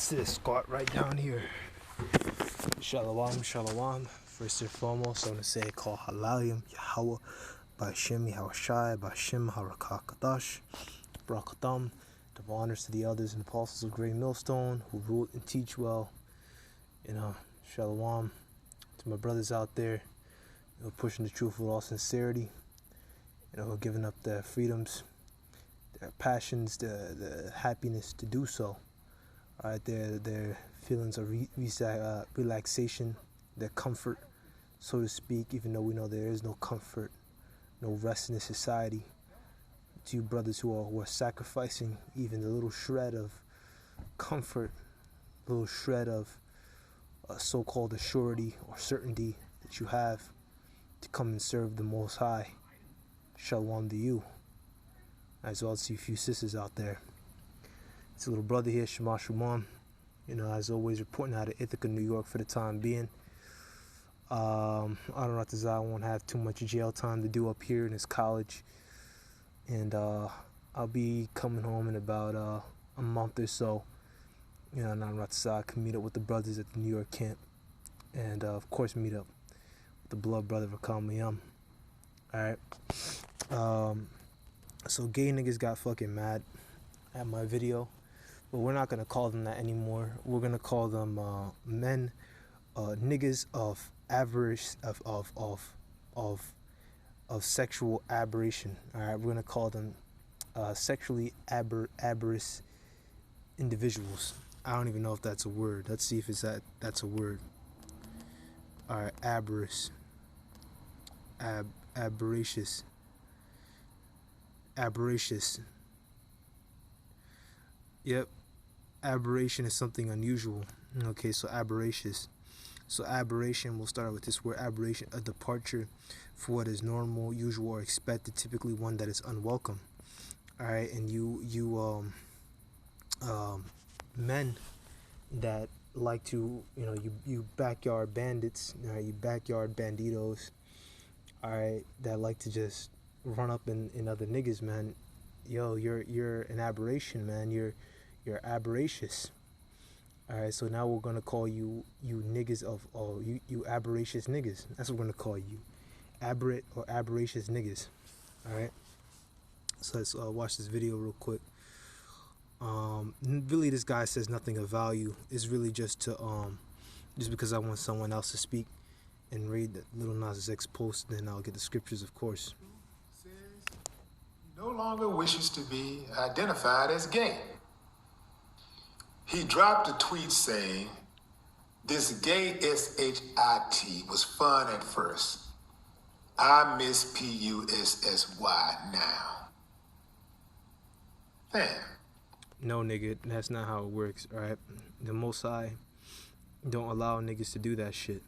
Sis, squat right down here. Shalom, shalom. First and foremost, I want to say call Halalim, Yahweh, Ba'Shem, Yahushai, Ba'Shem, Harakah Kadash, Barakatam. Double honors to the elders and apostles of Great Millstone who rule and teach well. Shalom to my brothers out there, pushing the truth with all sincerity, giving up their freedoms, their passions, the happiness to do so. Alright, their feelings of relaxation, their comfort, so to speak, even though we know there is no comfort, no rest in this society. To you brothers who are sacrificing even the little shred of comfort, little shred of so-called assurity or certainty that you have to come and serve the Most High. Shalom to you. As well as see a few sisters out there. It's a little brother here, Shema Shalom. As always, reporting out of Ithaca, New York for the time being. I don't know if I won't have too much jail time to do up here in this college. And I'll be coming home in about a month or so. And I can meet up with the brothers at the New York camp. And of course, meet up with the blood brother Vakamayam. Alright. So gay niggas got fucking mad at my video. But we're not gonna call them that anymore. We're gonna call them men, niggas of avarice, of sexual aberration. All right, we're gonna call them sexually aberrant individuals. I don't even know if that's a word. Let's see if that's a word. All right, aberracious. Yep. Aberration is something unusual. Okay, so aberracious. So aberration, we'll start with this word aberration, a departure for what is normal, usual, or expected, typically one that is unwelcome. All right, and you men that like to, you backyard bandits, you backyard banditos, all right, that like to just run up in other niggas, man. Yo, you're an aberration, man. You're aberracious. All right, so now we're gonna call you niggas you aberracious niggas. That's what we're gonna call you, aberrant or aberracious niggas. All right. So let's watch this video real quick. Really, this guy says nothing of value. It's really just to just because I want someone else to speak and read the Little Nas X post. Then I'll get the scriptures, of course. Says he no longer wishes to be identified as gay. He dropped a tweet saying, "This gay SHIT was fun at first. I miss PUSSY now." Damn. No, nigga, that's not how it works, alright? The Most High don't allow niggas to do that shit.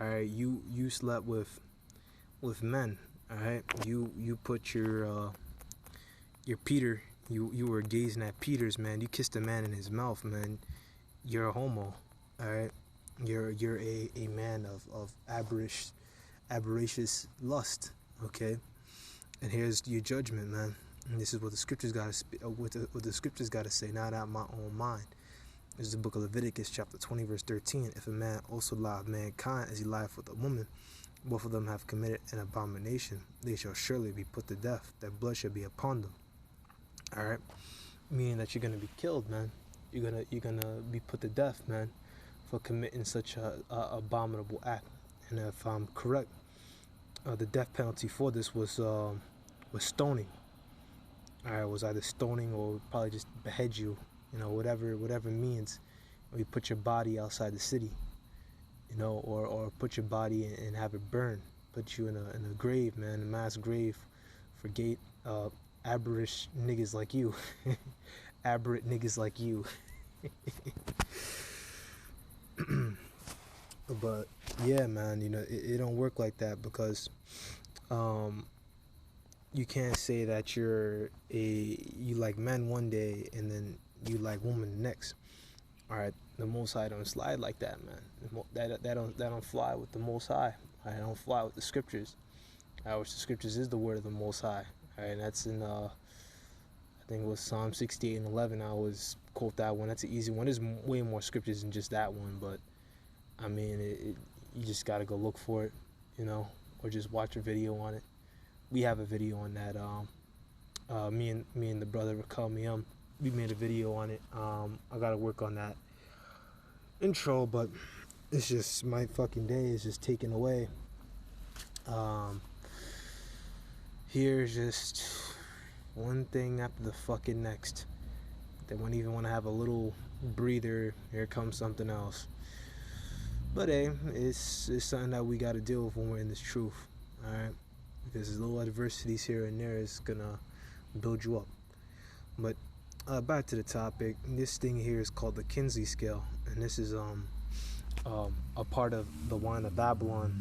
Alright, you slept with men, alright? You put your Peter, you were gazing at Peter's, man. You kissed a man in his mouth, man. You're a homo, alright? You're a man of aberracious lust, okay? And here's your judgment, man. And this is what the scriptures what the scriptures gotta say, not out my own mind. This is the book of Leviticus, chapter 20, verse 13. If a man also lie with mankind as he lieth with a woman, both of them have committed an abomination. They shall surely be put to death. Their blood shall be upon them. All right, meaning that you're gonna be killed, man. You're gonna be put to death, man, for committing such a abominable act. And if I'm correct, the death penalty for this was stoning. All right, it was either stoning or probably just behead you, whatever means. We put your body outside the city, or put your body and have it burn, put you in a grave, man, a mass grave for gay, aberrant niggas like you, aberrant niggas like you. But yeah, man, it don't work like that because you can't say that you like men one day and then you like women the next. All right, the Most High don't slide like that, man. That don't fly with the Most High. I don't fly with the scriptures. Which the scriptures is the word of the Most High. All right, and that's in I think it was Psalm 68 and 11. I was quoting quote that one. That's an easy one. There's way more scriptures than just that one, but I mean, you just gotta go look for it, or just watch a video on it. We have a video on that. Me and the brother Raquel Miam, we made a video on it. I gotta work on that intro, but it's just my fucking day is just taken away. Here's just one thing after the fucking next. They won't even want to have a little breather. Here comes something else. But hey, it's something that we got to deal with when we're in this truth. All right, because there's little adversities here and there is gonna build you up. But back to the topic. This thing here is called the Kinsey scale, and this is a part of the wine of Babylon,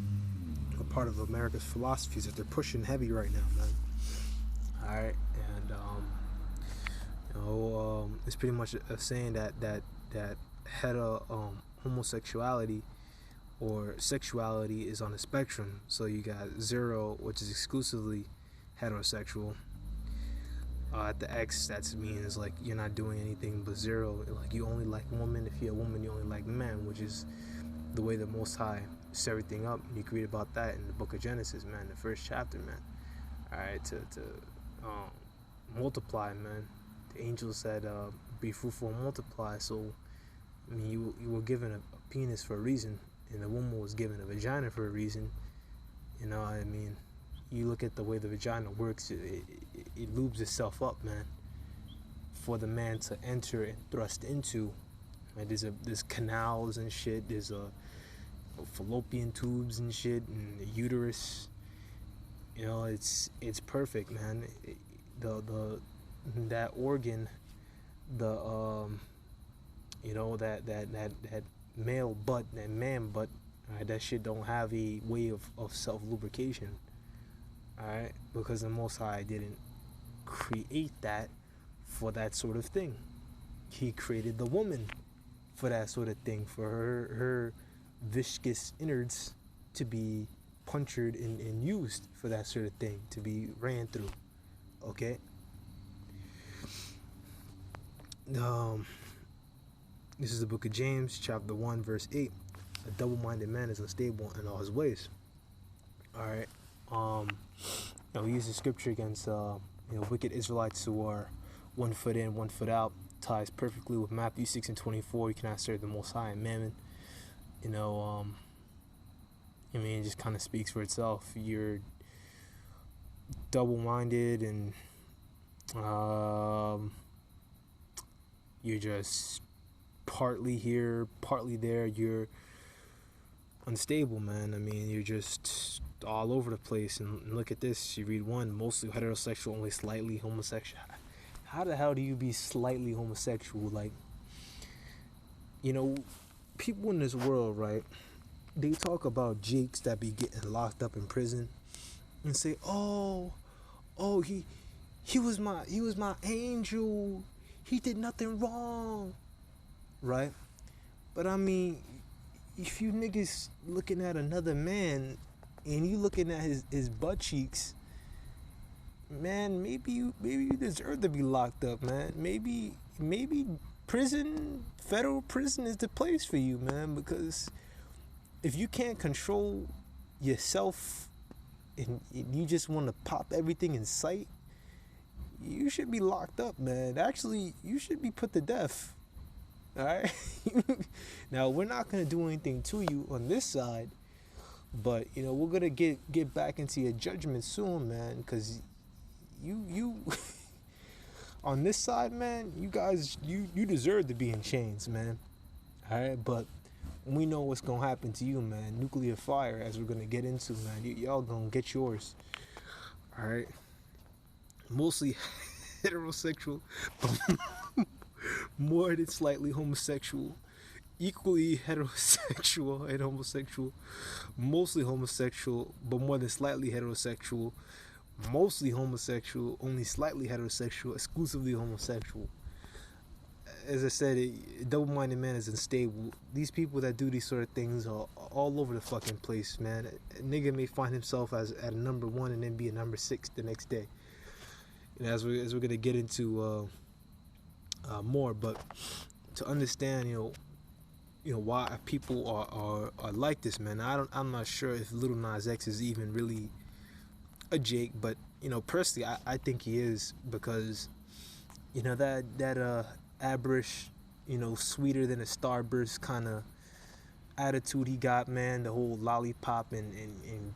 a part of America's philosophies that they're pushing heavy right now, man. All right, and it's pretty much a saying that homosexuality or sexuality is on a spectrum. So you got 0, which is exclusively heterosexual. At the X, that means like you're not doing anything but 0. Like you only like women. If you're a woman, you only like men, which is the way the Most High set everything up. And you can read about that in the book of Genesis, man, the first chapter, man. All right, to multiply, man. The angel said, "Be fruitful and multiply." So, I mean, you were given a penis for a reason, and the woman was given a vagina for a reason. I mean, you look at the way the vagina works, it lubes itself up, man, for the man to enter and thrust into. Right? There's canals and shit. There's fallopian tubes and shit, and the uterus. It's perfect, man. That organ, that male butt, that man butt, right, that shit don't have a way of self lubrication. Alright, because the Most High didn't create that for that sort of thing. He created the woman for that sort of thing, for her viscous innards to be punctured and used for that sort of thing, to be ran through. Okay? This is the book of James, chapter 1, verse 8. A double-minded man is unstable in all his ways. Alright. We use the scripture against wicked Israelites who are 1 foot in, 1 foot out. Ties perfectly with Matthew 6:24. You cannot serve the Most High and Mammon. It just kind of speaks for itself. You're double-minded, and you're just partly here, partly there. You're unstable, man. I mean, you're just all over the place. And look at this. You read 1, mostly heterosexual, only slightly homosexual. How the hell do you be slightly homosexual? Like, people in this world, right? They talk about jakes that be getting locked up in prison and say, oh, he was my angel. He did nothing wrong, right? But I mean, if you niggas looking at another man and you looking at his butt cheeks, man, maybe you deserve to be locked up, man. Maybe prison, federal prison is the place for you, man, because if you can't control yourself and you just want to pop everything in sight, you should be locked up, man. Actually, you should be put to death. All right? Now, we're not going to do anything to you on this side, but, we're going to get back into your judgment soon, man, because you on this side, man, you guys, you deserve to be in chains, man. All right? But we know what's going to happen to you, man. Nuclear fire, as we're going to get into, man. Y'all going to get yours. All right? Mostly heterosexual, but more than slightly homosexual, equally heterosexual and homosexual, mostly homosexual, but more than slightly heterosexual, mostly homosexual, only slightly heterosexual, exclusively homosexual. As I said, a double-minded man is unstable. These people that do these sort of things are all over the fucking place, man. A nigga may find himself at a number 1 and then be a number 6 the next day. As we're gonna get into more. But to understand, why people are like this, man. I'm not sure if Little Nas X is even really a Jake, but personally, I think he is, because that average, sweeter than a starburst kind of attitude he got, man. The whole lollipop and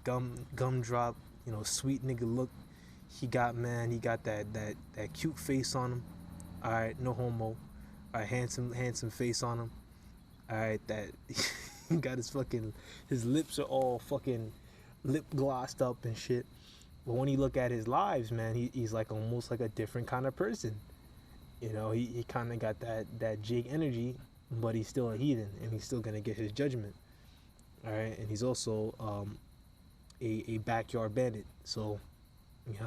gumdrop, sweet nigga look he got, man. He got that cute face on him. All right, no homo. All right, handsome face on him. All right, that he got his lips are all fucking lip glossed up and shit. But when you look at his lives, man, he's like almost like a different kind of person. He kind of got that Jake energy, but he's still a heathen, and he's still gonna get his judgment. All right, and he's also a backyard bandit, so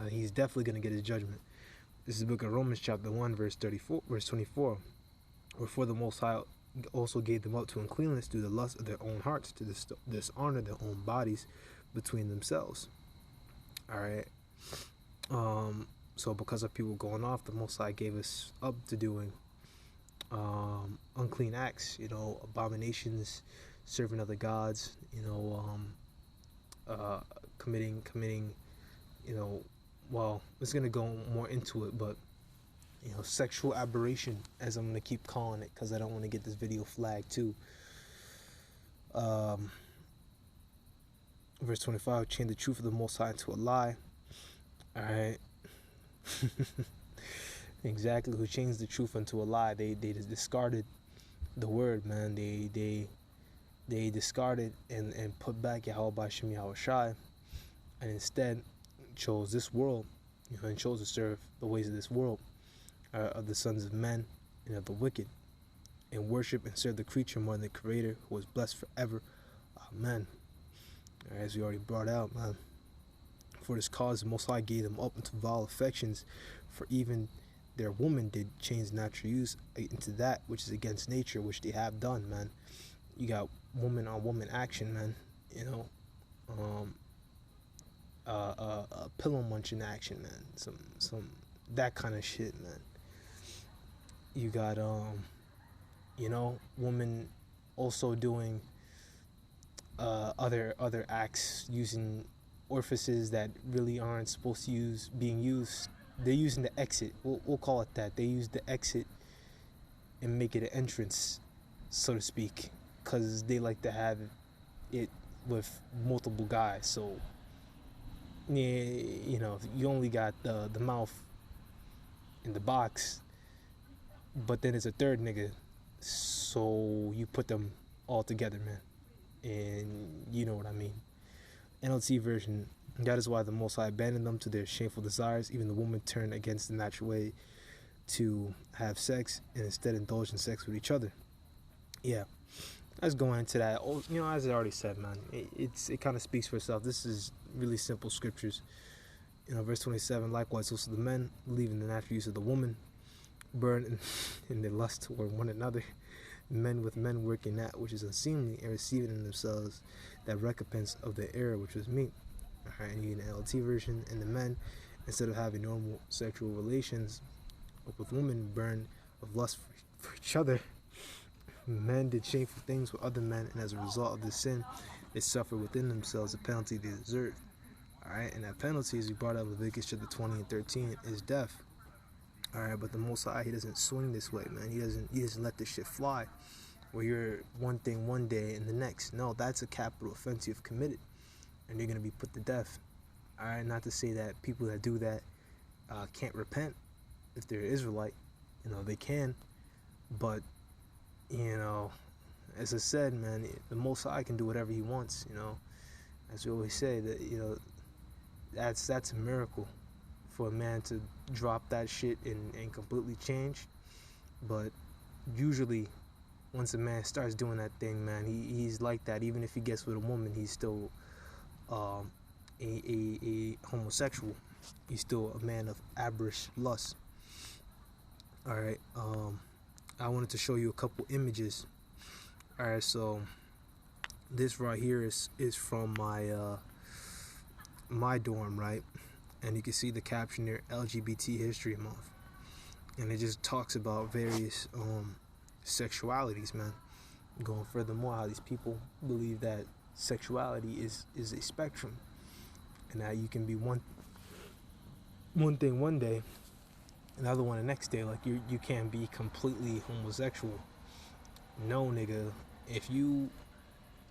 he's definitely gonna get his judgment. This is the book of Romans, chapter 1, verse 24. Wherefore the Most High also gave them up to uncleanness through the lust of their own hearts, to dishonor their own bodies between themselves. All right. So because of people going off, the Most High gave us up to doing unclean acts, abominations, serving other gods, committing, well, it's gonna go more into it, but sexual aberration, as I'm gonna keep calling it, because I don't want to get this video flagged too. Verse 25, change the truth of the Most High into a lie. All right. Exactly, who changed the truth into a lie. They discarded the word, man. They discarded and put back Yahweh B'Shem Yahweh Shai, and instead chose this world, and chose to serve the ways of this world, of the sons of men and of the wicked, and worship and serve the creature more than the Creator, who is blessed forever. Amen. As we already brought out, man. For this cause the Most High gave them up into vile affections, for even their woman did change natural use into that which is against nature, which they have done, man. You got woman on woman action, man. Pillow munching action, man. Some that kind of shit, man. You got woman also doing other acts, using orifices that really aren't supposed to being used. They're using the exit. We'll call it that. They use the exit and make it an entrance, so to speak, because they like to have it with multiple guys. So yeah, you only got the mouth in the box, but then it's a third nigga, so you put them all together, man, and you know what I mean. NLT version, that is why the Most High abandoned them to their shameful desires. Even the woman turned against the natural way to have sex and instead indulge in sex with each other. Yeah, let's go into that. As I already said, man, it kind of speaks for itself. This is really simple scriptures. Verse 27, likewise also the men, leaving the natural use of the woman, burn in their lust toward one another, men with men working that which is unseemly, and receiving in themselves that recompense of the error which was meat. Alright, and you get an LT version, and the men, instead of having normal sexual relations with women, burn of lust for each other. Men did shameful things with other men, and as a result of this sin, they suffer within themselves the penalty they deserve. Alright, and that penalty, as we brought up in Leviticus chapter 20 and 13, is death. Alright, but the Most High, he doesn't swing this way, man. He doesn't let this shit fly, where you're one thing one day and the next. No, that's a capital offense you've committed, and you're gonna be put to death. Alright, not to say that people that do that can't repent if they're Israelite. They can, but as I said, man, the Most High can do whatever he wants. As we always say, that that's a miracle for a man to drop that shit and completely change. But usually, once a man starts doing that thing, man, he's like that. Even if he gets with a woman, he's still a homosexual. He's still a man of aberrant lust. Alright, I wanted to show you a couple images. Alright, so this right here is from my dorm, right? And you can see the caption there, LGBT History Month. and it just talks about various sexualities, man. Going furthermore, how these people believe that sexuality is a spectrum, and that you can be one thing one day, another one the next day. Like you can't be completely homosexual. No, nigga. If you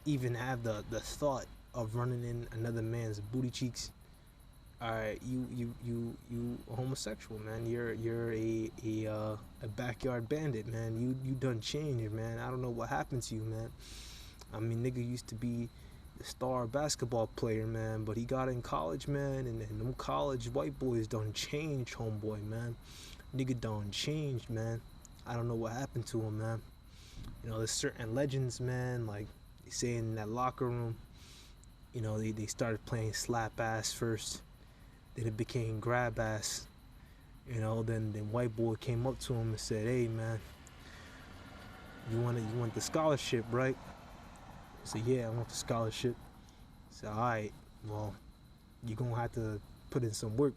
even have the thought of running in another man's booty cheeks, alright, you homosexual, man. You're a backyard bandit, man. You done changed, man. I don't know what happened to you, man. I mean, nigga used to be the star basketball player, man, but he got in college, man, and them college white boys done changed, homeboy, man. Nigga done changed, man. I don't know what happened to him, man. You know, there's certain legends, man, like they say in that locker room, you know, they started playing slap ass first, then it became grab ass. You know, then white boy came up to him and said, "Hey, man, you want the scholarship, right?" He said, "Yeah, I want the scholarship." He said, "Alright, well, you're gonna have to put in some work."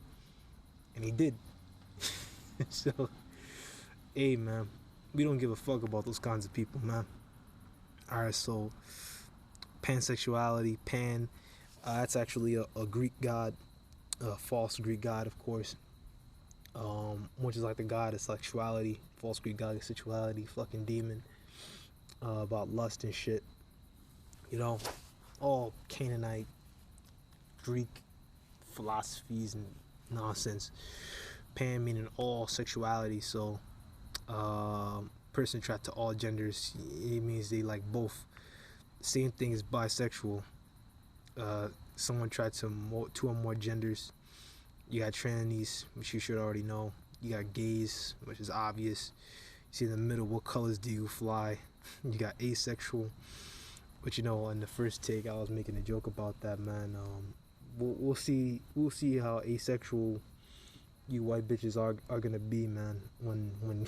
And he did. So, hey, man, we don't give a fuck about those kinds of people, man. Alright, so pansexuality, that's actually a Greek god, a false Greek god, of course, which is like the god of sexuality, false Greek god of sexuality, fucking demon, about lust and shit. You know, all Canaanite, Greek philosophies and nonsense. Pan meaning all sexuality, so person attracted to all genders. It means they like both. Same thing as bisexual. Someone tried to two or more genders. You got trannies, which you should already know. You got gays, which is obvious. You see in the middle, what colors do you fly? You got asexual, which, you know, in the first take I was making a joke about that, man. We'll see how asexual you white bitches are gonna be, man, when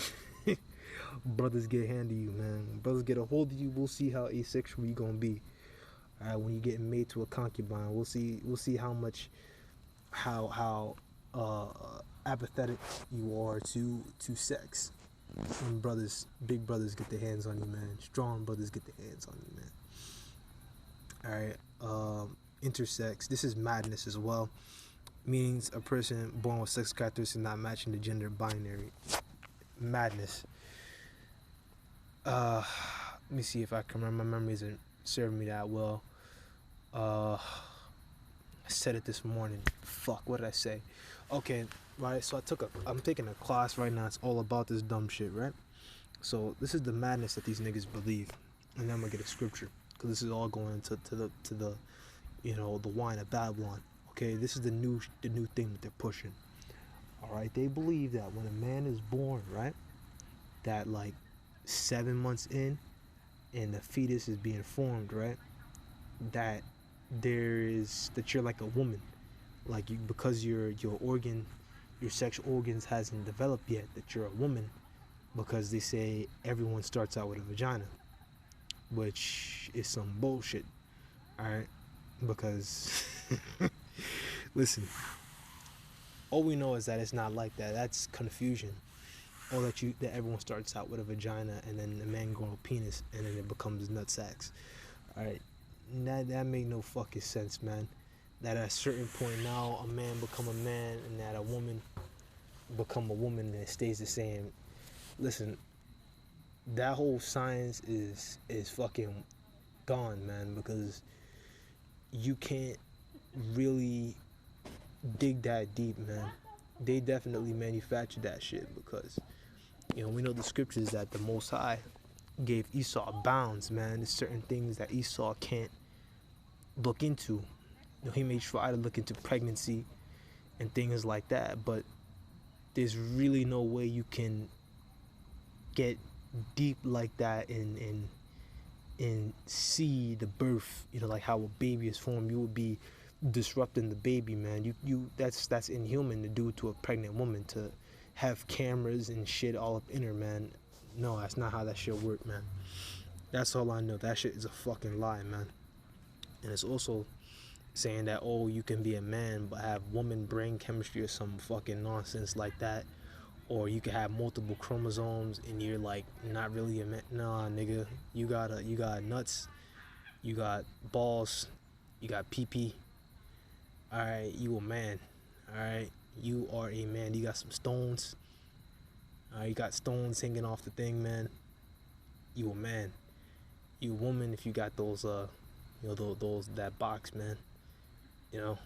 brothers get hand of you, man. When brothers get a hold of you, we'll see how asexual you gonna be. Alright, when you get made to a concubine, we'll see how much how apathetic you are to sex. When big brothers get their hands on you, man. Strong brothers get their hands on you, man. Alright, intersex. This is madness as well. Means a person born with sex characteristics not matching the gender binary. Madness. Let me see if I can remember. My memory isn't serving me that well. I said it this morning. Fuck, what did I say? Okay, right. So I'm taking a class right now. It's all about this dumb shit, right? So this is the madness that these niggas believe, and then I'm gonna get a scripture, because this is all going to the you know, the wine of Babylon. Okay, this is the new thing that they're pushing. All right, they believe that when a man is born, right, that like 7 months in, and the fetus is being formed, right, that you're like a woman, like you, because your sexual organs hasn't developed yet, that you're a woman, because they say everyone starts out with a vagina, which is some bullshit. All right, because listen, all we know is that it's not like that. That's confusion. Or that everyone starts out with a vagina, and then the man grows a penis, and then it becomes nut sacks. All right, that make no fucking sense, man. That at a certain point now a man become a man, and that a woman become a woman, and it stays the same. Listen, that whole science is fucking gone, man, because you can't really dig that deep, man. They definitely manufactured that shit, because, you know, we know the scriptures that the Most High gave Esau bounds, man. There's certain things that Esau can't look into. You know, he may try to look into pregnancy and things like that, but there's really no way you can get deep like that and see the birth, you know, like how a baby is formed. You would be disrupting the baby, man. You that's inhuman to do to a pregnant woman, to have cameras and shit all up in her, man. No, that's not how that shit work, man. That's all I know. That shit is a fucking lie, man. And it's also saying that, oh, you can be a man but have woman brain chemistry or some fucking nonsense like that, Or you could have multiple chromosomes and you're like not really a man. Nah, nigga, you got nuts, you got balls, you got pee pee. All right, you a man. All right, you are a man. You got some stones. You got stones hanging off the thing, man. You a man. You a woman if you got those those that box, man. You know,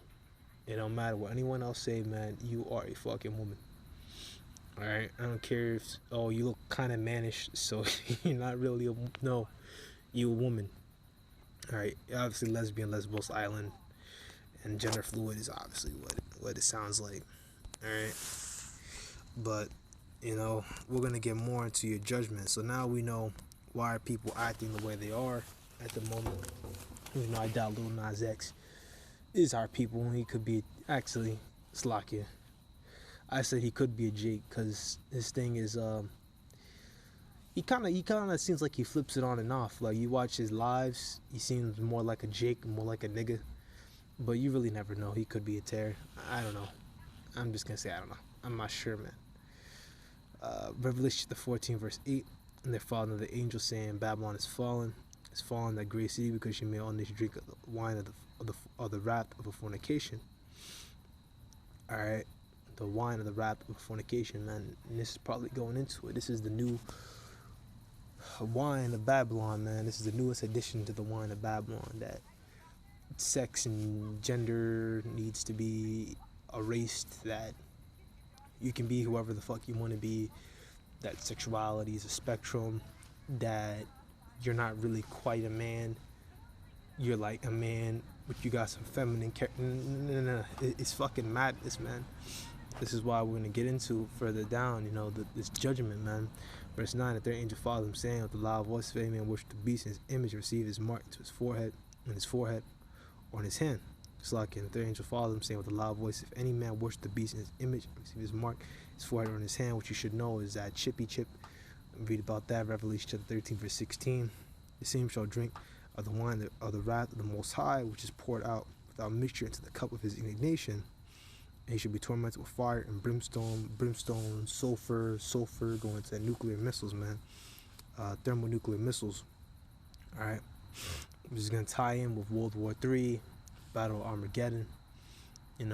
it don't matter what anyone else say, man. You are a fucking woman. All right, I don't care if you look kind of mannish, so you're not really a no. You a woman. All right, obviously lesbian, lesbos, island, and gender fluid is obviously what it sounds like. All right, but we're gonna get more into your judgment. So now we know why are people acting the way they are at the moment. I doubt Lil Nas X is our people. He could be actually Slakia. I said he could be a Jake because his thing is he kind of seems like he flips it on and off. Like you watch his lives, he seems more like a Jake, more like a nigga. But you really never know. He could be a tear. I don't know. I'm just gonna say I don't know. I'm not sure, man. Revelation 14 verse 8. And there followed another angel saying, Babylon is fallen, that great city, because she made all nations drink of the wine of the wrath of a fornication. All right, the wine of the wrath of a fornication, man. And this is probably going into it. This is the new wine of Babylon, man. This is the newest addition to the wine of Babylon. That sex and gender needs to be erased. That you can be whoever the fuck you want to be. That sexuality is a spectrum. That you're not really quite a man. You're like a man, but you got some feminine character. No. It's fucking madness, man. This is why we're going to get into further down, this judgment, man. Verse 9, the third angel followed him, saying with a loud voice, if any man worship the beast in his image, receive his mark into his forehead, or in his hand. It's like in the third angel followed him, saying with a loud voice, if any man worship the beast in his image, receive his mark, his forehead, or in his hand. What you should know is that Chippy Chip, read about that, Revelation chapter 13, verse 16. The same shall drink of the wine of the wrath of the Most High, which is poured out without mixture into the cup of his indignation. And he should be tormented with fire and brimstone, sulfur, going to nuclear missiles, man. Thermonuclear missiles. Alright. This is going to tie in with World War III, Battle of Armageddon, in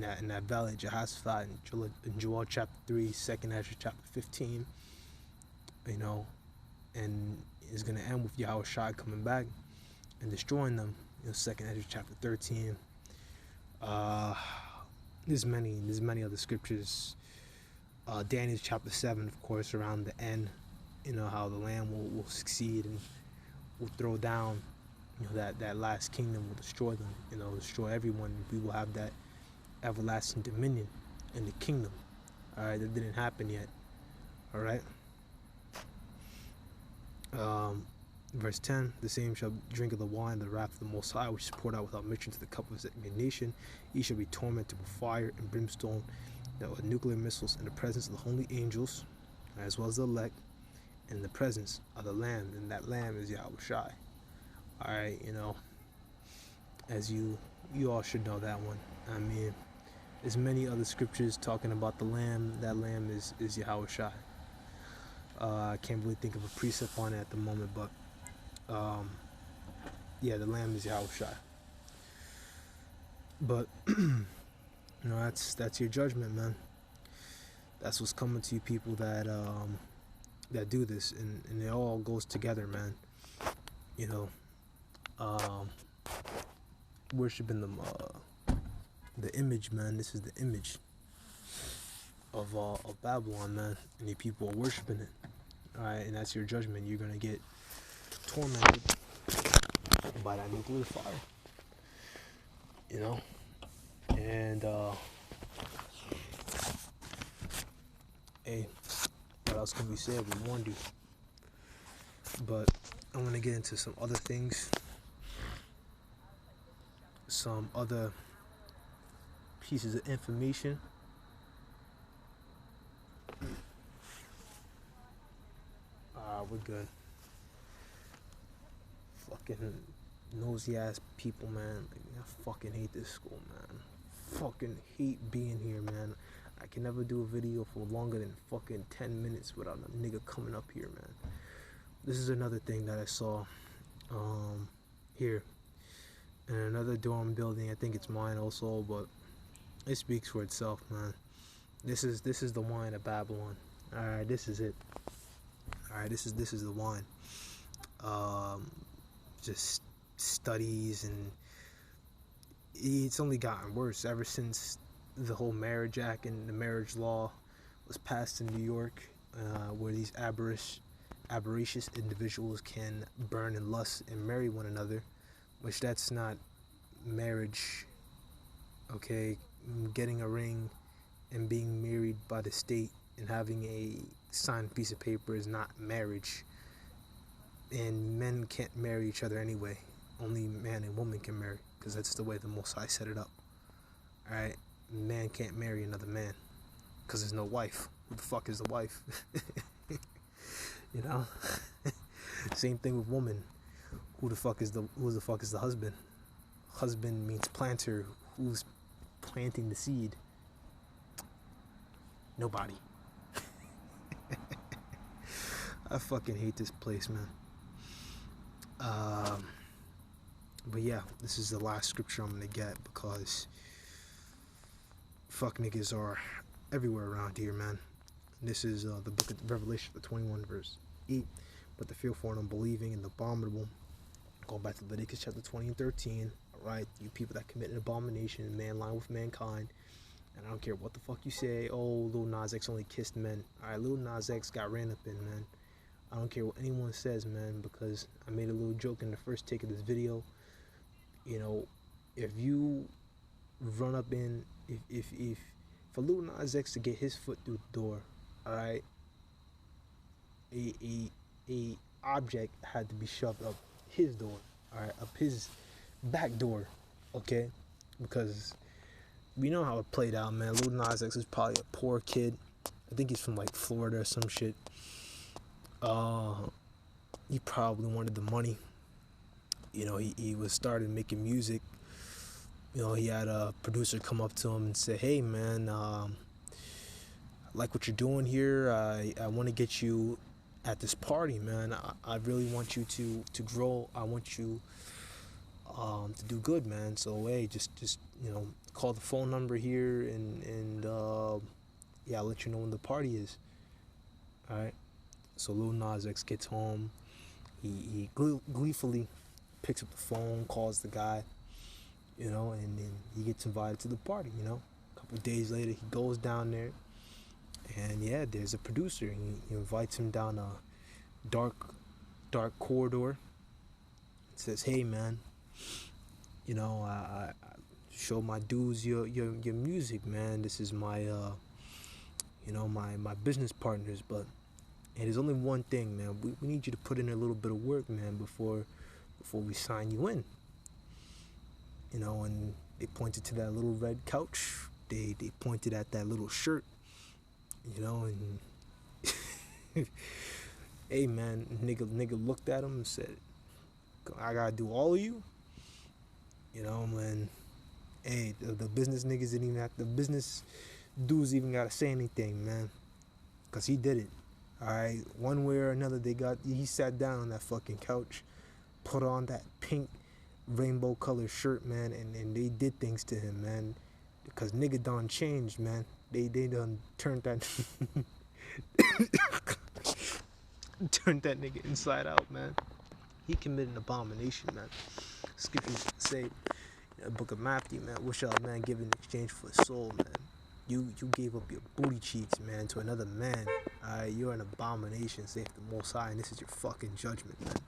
that valley of Jehoshaphat, in Joel chapter 3, 2nd Ezra chapter 15, and it's going to end with Yahushua coming back and destroying them, 2nd Ezra chapter 13. There's many other scriptures. Daniel chapter 7, of course, around the end, how the Lamb will succeed and will throw down, that last kingdom, will destroy them, destroy everyone. We will have that everlasting dominion in the kingdom. All right, that didn't happen yet. All right. Verse 10, the same shall drink of the wine, the wrath of the Most High, which is poured out without mixture to the cup of his indignation. He shall be tormented with fire and brimstone, with nuclear missiles, in the presence of the holy angels, as well as the elect, and in the presence of the Lamb, and that Lamb is Yahushua. All right, as you all should know that one. I mean, there's many other scriptures talking about the Lamb. That Lamb is Yahushua. I can't really think of a precept on it at the moment, but the Lamb is Yahushua. But that's your judgment, man. That's what's coming to you people that do this, and it all goes together, man. Worshiping the image, man. This is the image of Babylon, man, and the people are worshiping it. All right, and that's your judgment. You're gonna get tormented by that nuclear fire, and hey, what else can we say? We warned you. But I'm gonna get into some other things, some other pieces of information. We're good. Fucking nosy ass people, man. I fucking hate this school, man. Fucking hate being here, man. I can never do a video for longer than fucking 10 minutes without a nigga coming up here, man. This is another thing that I saw here in another dorm building. I think it's mine also, but it speaks for itself, man. This is the wine of Babylon. All right, this is it. All right, this is the wine. Just studies, and it's only gotten worse ever since the whole Marriage Act and the marriage law was passed in New York, where these avaricious individuals can burn and lust and marry one another, which that's not marriage. Okay, getting a ring and being married by the state and having a signed piece of paper is not marriage. And men can't marry each other anyway. Only man and woman can marry, because that's the way the Most High set it up. Alright? Man can't marry another man, because there's no wife. Who the fuck is the wife? You know? Same thing with woman. Who the fuck is the husband? Husband means planter. Who's planting the seed? Nobody. I fucking hate this place, man. But yeah, this is the last scripture I'm gonna get, because fuck niggas are everywhere around here, man. This is the book of Revelation, the 21 verse 8. But the fearful and unbelieving and the abominable, going back to Leviticus chapter 20 and 13. Alright, you people that commit an abomination in man line with mankind. And I don't care what the fuck you say. Oh, Lil Nas X only kissed men. Alright, Lil Nas X got ran up in, man. I don't care what anyone says, man, because I made a little joke in the first take of this video. You know, if you run up in, if for Lil Nas X to get his foot through the door, alright, a object had to be shoved up his door, alright, up his back door, okay? Because we know how it played out, man. Lil Nas X is probably a poor kid. I think he's from like Florida or some shit. He probably wanted the money. You know, he was started making music. You know, he had a producer come up to him and say, "Hey, man, I like what you're doing here. I want to get you at this party, man. I really want you to grow. I want you to do good, man. So hey, just you know, call the phone number here and yeah, I'll let you know when the party is." All right. So Lil Nas X gets home. He gleefully picks up the phone, calls the guy, you know, and then he gets invited to the party, you know. A couple of days later, he goes down there, and yeah, there's a producer. He invites him down a dark corridor. Says, "Hey, man, you know, I show my dudes your music, man. This is my you know, my business partners, but and there's only one thing, man. We need you to put in a little bit of work, man, before we sign you in." You know, and they pointed to that little red couch. They pointed at that little shirt. You know, and hey, man, nigga looked at him and said, "I gotta do all of you." You know, man. Hey, the business niggas didn't even have, the business dudes even gotta say anything, man, cause he did it. Alright, one way or another, he sat down on that fucking couch, put on that pink rainbow color shirt, man, and they did things to him, man, because nigga done changed, man. They done turned that turned that nigga inside out, man. He committed an abomination, man. Scriptures say in the book of Matthew, man, what shall a man give in exchange for his soul, man? You gave up your booty cheeks, man, to another man. Alright, you're an abomination, saith the Most High, and this is your fucking judgment, man.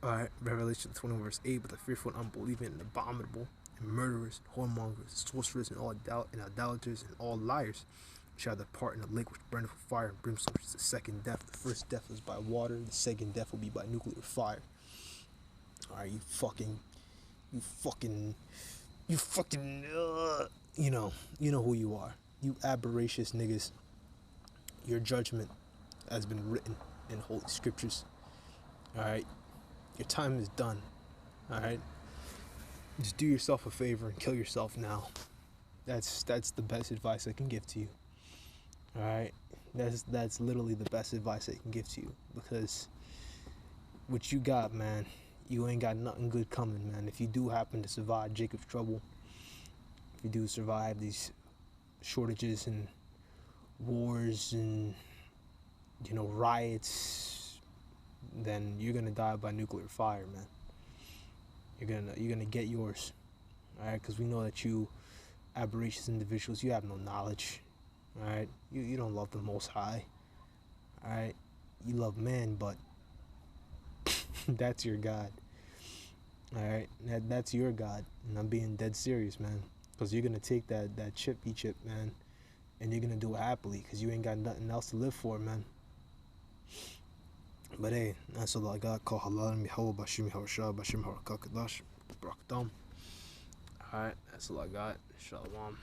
Alright, Revelation 21 verse 8, but the fearful and unbelieving and abominable and murderers, and whoremongers, and sorcerers, and all and idolaters, and all liars shall depart in the lake which burneth with fire and brimstone, which is the second death. The first death was by water, the second death will be by nuclear fire. Alright, you fucking you know who you are. You avaricious niggas. Your judgment has been written in holy scriptures. Alright? Your time is done. Alright? Just do yourself a favor and kill yourself now. That's the best advice I can give to you. All right, that's literally the best advice I can give to you, because what you got, man, you ain't got nothing good coming, man. If you do happen to survive Jacob's trouble, if you do survive these shortages and wars and riots, then you're gonna die by nuclear fire, man. You're gonna get yours, all right? Because we know that you avaricious individuals, you have no knowledge, all right? You don't love the Most High, all right? You love man, but that's your God, all right? That's your God, and I'm being dead serious, man. Because you're gonna take that chippy chip, man, and you're gonna do it happily, because you ain't got nothing else to live for, man. But hey, that's all I got. Call halal mihaw bashim hawsha bashim harakakadash brakdam. Alright, that's all I got. Shalom.